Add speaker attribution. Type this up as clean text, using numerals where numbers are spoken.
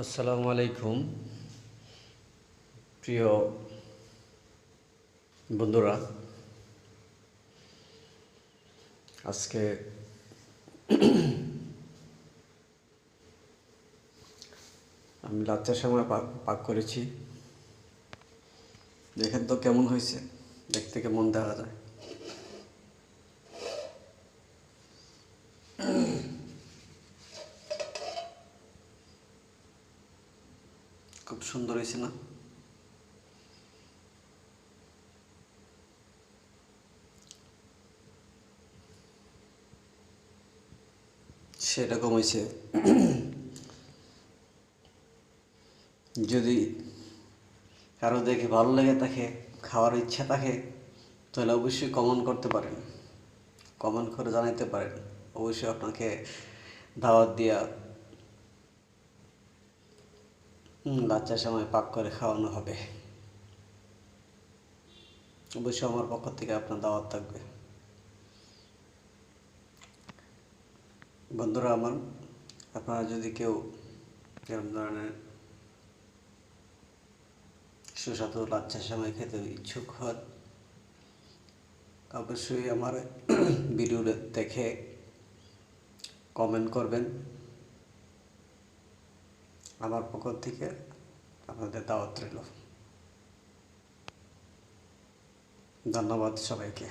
Speaker 1: আসসালামু আলাইকুম প্রিয় বন্ধুরা। আজকে আমি লাচ্চার সময় পাক করেছি। দেখেন তো কেমন হয়েছে, দেখতে কেমন দেখা যায়। খুব সুন্দর হয়েছে না? সেরকম হয়েছে। যদি কারো দেখে ভালো লেগে থাকে, খাওয়ার ইচ্ছা থাকে, তাহলে অবশ্যই কমেন্ট করতে পারেন, কমেন্ট করে জানাতে পারেন। অবশ্যই আপনাকে দাওয়াত দিয়া লাচ্চার সময় পাক করে খাওয়ানো হবে। অবশ্যই আমার পক্ষ থেকে আপনার দাওয়াত থাকবে। বন্ধুরা আমার, আপনারা যদি কেউ এরকম ধরনের সুস্বাদু লাচ্চার সময় খেতে ইচ্ছুক হন, অবশ্যই আমার ভিডিও দেখে কমেন্ট করবেন। আমার পক্ষ থেকে আপনাদের দাওয়াত রইল। ধন্যবাদ সবাইকে।